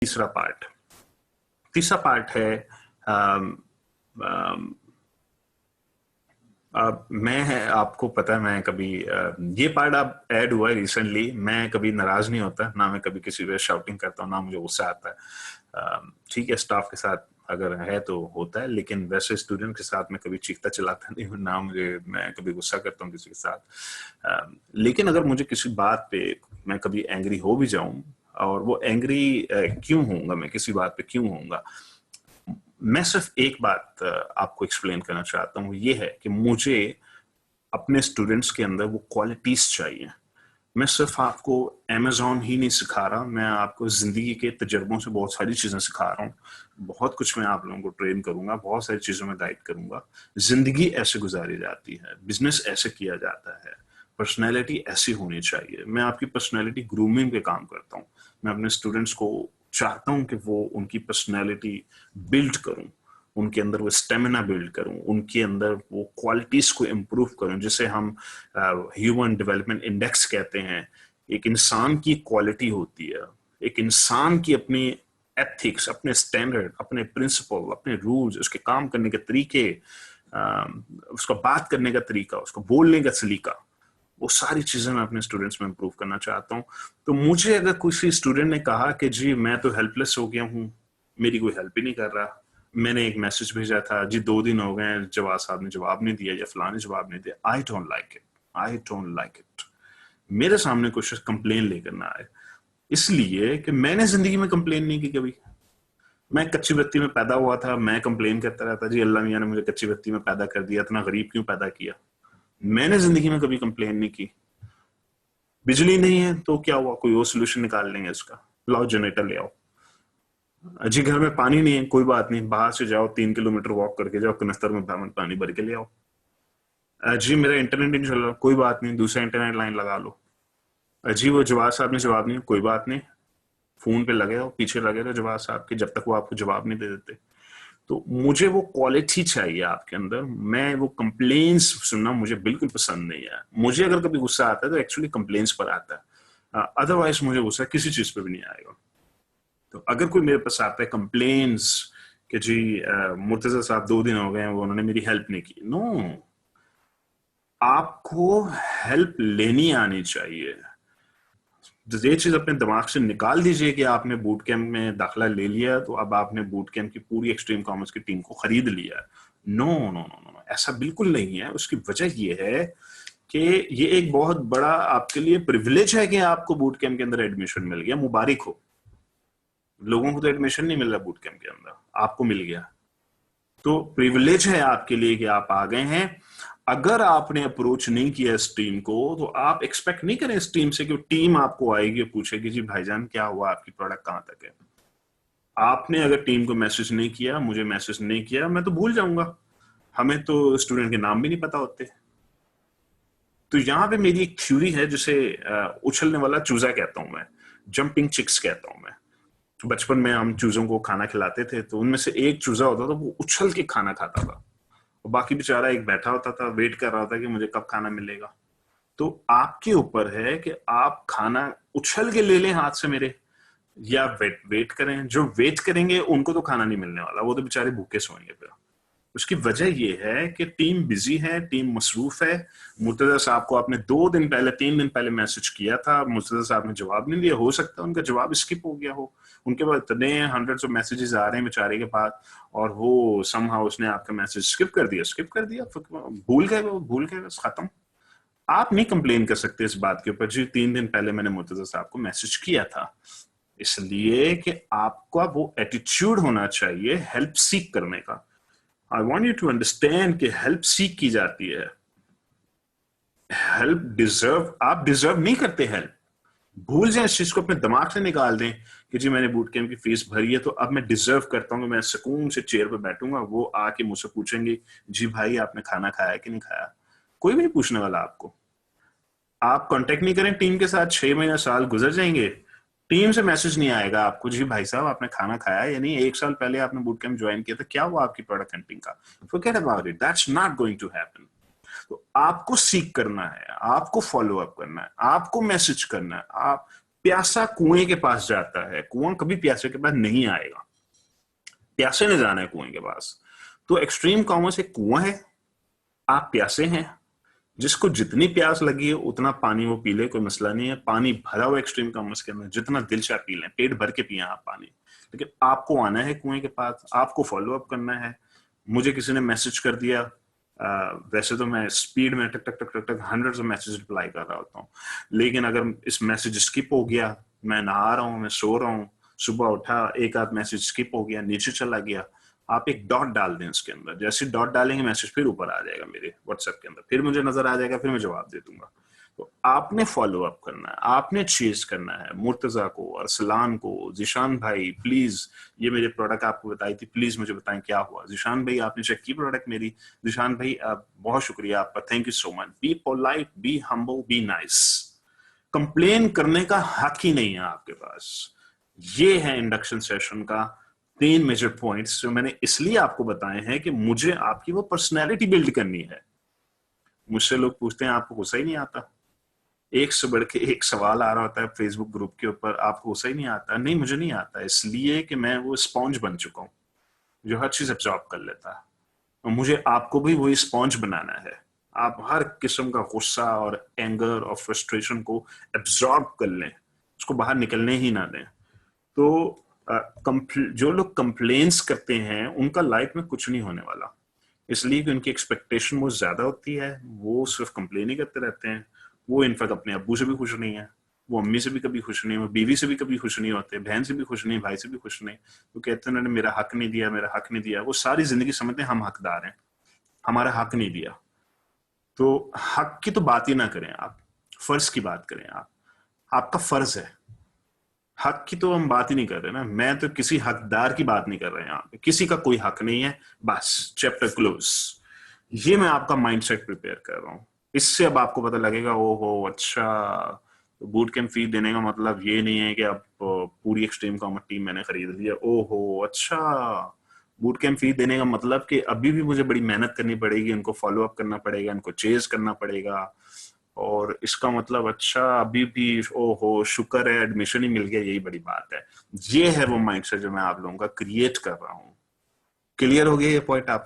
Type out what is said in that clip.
तीसरा पार्ट है अम, अम, मैं आपको पता है मैं कभी ये पार्ट अब ऐड हुआ है रिसेंटली। मैं कभी नाराज नहीं होता, ना मैं कभी किसी पे शाउटिंग करता हूँ, ना मुझे गुस्सा आता है। ठीक है, स्टाफ के साथ अगर है तो होता है, लेकिन वैसे स्टूडेंट के साथ मैं कभी चीखता चिल्लाता नहीं हूँ, ना मैं कभी गुस्सा करता हूँ किसी के साथ। लेकिन अगर मुझे किसी बात पे मैं कभी एंग्री हो भी जाऊं, और वो एंग्री क्यों होऊंगा, मैं किसी बात पे क्यों होऊंगा, मैं सिर्फ एक बात आपको एक्सप्लेन करना चाहता हूँ। ये है कि मुझे अपने स्टूडेंट्स के अंदर वो क्वालिटीज चाहिए। मैं सिर्फ आपको अमेज़ॉन ही नहीं सिखा रहा, मैं आपको जिंदगी के तजर्बों से बहुत सारी चीजें सिखा रहा हूँ। बहुत कुछ मैं आप लोगों को ट्रेन करूंगा, बहुत सारी चीजों में गाइड करूंगा। जिंदगी ऐसे गुजारी जाती है, बिजनेस ऐसे किया जाता है, पर्सनैलिटी ऐसी होनी चाहिए। मैं आपकी पर्सनैलिटी ग्रूमिंग पे काम करता हूँ। मैं अपने स्टूडेंट्स को चाहता हूँ कि वो उनकी पर्सनैलिटी बिल्ड करूँ, उनके अंदर वो स्टेमिना बिल्ड करूं, उनके अंदर वो क्वालिटीज को इम्प्रूव करूं, जिसे हम ह्यूमन डेवलपमेंट इंडेक्स कहते हैं। एक इंसान की क्वालिटी होती है, एक इंसान की अपनी एथिक्स, अपने स्टैंडर्ड, अपने प्रिंसिपल, अपने रूल्स, उसके काम करने के तरीके, उसका बात करने का तरीका, उसको बोलने का सलीका, वो सारी चीजें मैं अपने स्टूडेंट्स में इंप्रूव करना चाहता हूँ। तो मुझे अगर किसी स्टूडेंट ने कहा कि जी मैं तो हेल्पलेस हो गया हूँ, मेरी कोई हेल्प ही नहीं कर रहा, मैंने एक मैसेज भेजा था जी 2 दिन हो गए जवाब साहब ने जवाब नहीं दिया या फलाने जवाब नहीं दिया, I don't like it, I don't like it. मेरे सामने कुछ कंप्लेन लेकर ना आए, इसलिए कि मैंने जिंदगी में कंप्लेन नहीं की कभी। मैं कच्ची बत्ती में पैदा हुआ था, मैं कंप्लेन करता रहता जी अल्लाह मियां ने मुझे कच्ची बत्ती में पैदा कर दिया, इतना गरीब क्यों पैदा किया। मैंने जिंदगी में कभी कंप्लेन नहीं की। बिजली नहीं है तो क्या हुआ, कोई और सोल्यूशन निकाल लेंगे इसका, लाओ जनरेटर ले आओ। जी घर में पानी नहीं है, कोई बात नहीं, बाहर से जाओ 3 किलोमीटर वॉक करके जाओ, कनस्तर में पानी भर के ले आओ। जी मेरा इंटरनेट नहीं चल रहा, कोई बात नहीं, दूसरा इंटरनेट लाइन लगा लो। जी वो जवाब साहब ने जवाब नहीं, कोई बात नहीं, फोन पे लगे हो, पीछे लगे रहो जवाब साहब के, जब तक वो आपको जवाब नहीं दे देते। तो मुझे वो क्वालिटी चाहिए आपके अंदर। मैं वो कंप्लेन्स सुनना मुझे बिल्कुल पसंद नहीं है। मुझे अगर कभी गुस्सा आता है तो एक्चुअली कंप्लेन्स पर आता है, अदरवाइज मुझे गुस्सा किसी चीज पे भी नहीं आएगा। तो अगर कोई मेरे पास आता है कंप्लेन्स कि जी मुर्तजा साहब 2 दिन हो गए हैं वो उन्होंने मेरी हेल्प नहीं की, नो, आपको हेल्प लेनी आनी चाहिए। ये चीज अपने दिमाग से निकाल दीजिए कि आपने बूट कैंप में दाखिला ले लिया तो अब आपने बूट कैंप की पूरी एक्सट्रीम कॉमर्स की टीम को खरीद लिया। नो नो नो नो, ऐसा बिल्कुल नहीं है। उसकी वजह ये है कि ये एक बहुत बड़ा आपके लिए प्रिविलेज है कि आपको बूट कैंप के अंदर एडमिशन मिल गया, मुबारक हो। लोगों को तो एडमिशन नहीं मिल रहा बूट कैंप के अंदर, आपको मिल गया, तो प्रिविलेज है आपके लिए कि आप आ गए हैं। अगर आपने अप्रोच नहीं किया इस टीम को तो आप एक्सपेक्ट नहीं करें इस टीम से कि टीम आपको आएगी और पूछेगी जी भाईजान क्या हुआ, आपकी प्रोडक्ट कहां तक है। आपने अगर टीम को मैसेज नहीं किया, मुझे मैसेज नहीं किया, मैं तो भूल जाऊंगा। हमें तो स्टूडेंट के नाम भी नहीं पता होते। तो यहां पे मेरी एक थ्योरी है जिसे उछलने वाला चूजा कहता हूं मैं, जंपिंग चिक्स कहता हूं मैं। बचपन में हम चूजों को खाना खिलाते थे, तो उनमें से एक चूजा होता था वो उछल के खाना खाता था, और बाकी बेचारा एक बैठा होता था, वेट कर रहा था कि मुझे कब खाना मिलेगा। तो आपके ऊपर है कि आप खाना उछल के ले लें हाथ से मेरे, या वेट वेट करें। जो वेट करेंगे उनको तो खाना नहीं मिलने वाला, वो तो बेचारे भूखे सोएंगे फिर। उसकी वजह यह है कि टीम बिजी है, टीम मसरूफ है। मुर्तजा साहब को आपने 2 दिन पहले 3 दिन पहले मैसेज किया था, मुर्तजा साहब ने जवाब नहीं दिया। हो सकता है उनका जवाब स्किप हो गया हो, उनके पास इतने हंड्रेड्स ऑफ मैसेजेस आ रहे हैं बेचारे के पास, और वो समहाउ उसने आपका मैसेज स्किप कर दिया, भूल गए, वो भूल गए, बस खत्म। आप नहीं कंप्लेन कर सकते इस बात के ऊपर जी 3 दिन पहले मैंने मुर्तजा साहब को मैसेज किया था। इसलिए कि आपका वो एटीट्यूड होना चाहिए हेल्प सीक करने का। I want you to understand कि हेल्प सीख की जाती है। हेल्प डिजर्व, आप डिजर्व नहीं करते हेल्प। भूल जाए इस चीज को, अपने दिमाग से निकाल दें कि जी मैंने बूट कैंप की फीस भरी है तो अब मैं डिजर्व करता हूँ कि मैं सुकून से चेयर पे बैठूंगा, वो आके मुझसे पूछेंगे जी भाई आपने खाना खाया कि नहीं खाया। कोई भी नहीं पूछने वाला आपको। आप कांटेक्ट नहीं करें टीम के साथ, 6 महीने साल गुजर जाएंगे, टीम से मैसेज नहीं आएगा आपको जी भाई साहब आपने खाना खाया या नहीं, 1 साल पहले आपने बूट कैंप ज्वाइन किया था, क्या हुआ आपकी प्रोडक्ट हंटिंग का। Forget about it, that's not going to happen. तो आपको सीख करना है, आपको फॉलो अप करना है, आपको मैसेज करना है। आप प्यासा कुएं के पास जाता है, कुआं कभी प्यासे के पास नहीं आएगा, प्यासे ने जाना है कुएं के पास। तो एक्सट्रीम कॉमर्स एक कुआं है, आप प्यासे हैं, जिसको जितनी प्यास लगी है उतना पानी वो पी ले, कोई मसला नहीं है। पानी भरा हुआ एक्सट्रीम कॉमर्स के अंदर, जितना दिल चाहे पी लें, पेट भर के पिए आप पानी। लेकिन आपको आना है कुएं के पास, आपको फॉलो अप करना है। मुझे किसी ने मैसेज कर दिया, वैसे तो मैं स्पीड में टक टक टक टक टक हंड्रेड्स ऑफ मैसेज रिप्लाई कर रहा होता हूँ, लेकिन अगर इस मैसेज स्किप हो गया, मैं नहा रहा हूँ, मैं सो रहा हूँ, सुबह उठा, एक आध मैसेज स्किप हो गया, नीचे चला गया, आप एक डॉट डाल दें उसके अंदर। जैसे डॉट डालेंगे मैसेज फिर ऊपर आ जाएगा मेरे व्हाट्सएप के अंदर, फिर मुझे नजर आ जाएगा, फिर मैं जवाब दे दूंगा। तो आपने फॉलो अप करना है, आपने चेज करना है। मुर्तजा को, अरसलान को, जिशान भाई प्लीज ये मेरे प्रोडक्ट आपको बताई थी, प्लीज मुझे बताएं क्या हुआ। जिशान भाई आपने चेक की प्रोडक्ट मेरी? जिशान भाई बहुत शुक्रिया आपका, thank you so much. Be polite, be humble, be nice. Complain करने का हक ही नहीं है आपके पास। ये है इंडक्शन सेशन का 3 मेजर पॉइंट्स जो मैंने इसलिए आपको बताए हैं कि मुझे आपकी वो पर्सनैलिटी बिल्ड करनी है। मुझसे लोग पूछते हैं आपको गुस्सा ही नहीं आता, एक से बढ़ के एक सवाल आ रहा होता है फेसबुक ग्रुप के ऊपर, आपको गुस्सा ही नहीं आता? नहीं, मुझे नहीं आता, इसलिए कि मैं वो स्पॉन्ज बन चुका हूं जो हर चीज एब्जॉर्ब कर लेता है। और मुझे आपको भी वही स्पॉन्ज बनाना है। आप हर किस्म का गुस्सा और एंगर और फ्रस्ट्रेशन को एब्जॉर्ब कर लें, उसको बाहर निकलने ही ना दें। तो जो लोग कंप्लेन्स करते हैं उनका लाइफ में कुछ नहीं होने वाला, इसलिए कि उनकी एक्सपेक्टेशन बहुत ज्यादा होती है। वो सिर्फ कंप्लेन ही करते रहते हैं। वो इनफैक्ट अपने अब्बू से भी खुश नहीं है, वो अम्मी से भी कभी खुश नहीं है, वो बीवी से भी कभी खुश नहीं होते, बहन से भी खुश नहीं, भाई से भी खुश नहीं। वो कहते हैं उन्होंने मेरा हक नहीं दिया, मेरा हक नहीं दिया। वो सारी जिंदगी समझते हैं हम हकदार हैं, हमारा हक नहीं दिया। तो हक की तो बात ही ना करें आप, फर्ज की बात करें आप। आपका फर्ज है, हक की तो हम बात ही नहीं कर रहे ना। मैं तो किसी हकदार की बात नहीं कर रहे हैं, यहाँ पे किसी का कोई हक नहीं है, बस चैप्टर क्लोज। ये मैं आपका माइंडसेट प्रिपेयर कर रहा हूँ। इससे अब आपको पता लगेगा, ओहो अच्छा, बूट कैंप फी देने का मतलब ये नहीं है कि अब पूरी एक्सट्रीम कॉमर्स टीम मैंने खरीद लिया। ओहो अच्छा, बूट कैंप फी देने का मतलब कि अभी भी मुझे बड़ी मेहनत करनी पड़ेगी, इनको फॉलो अप करना पड़ेगा, इनको चेज करना पड़ेगा। और इसका मतलब अच्छा अभी भी, ओहो शुक्र है एडमिशन ही मिल गया, यही बड़ी बात है। ये है वो माइंडसेट जो मैं आप लोगों का क्रिएट कर रहा हूँ। क्लियर हो गया ये पॉइंट आप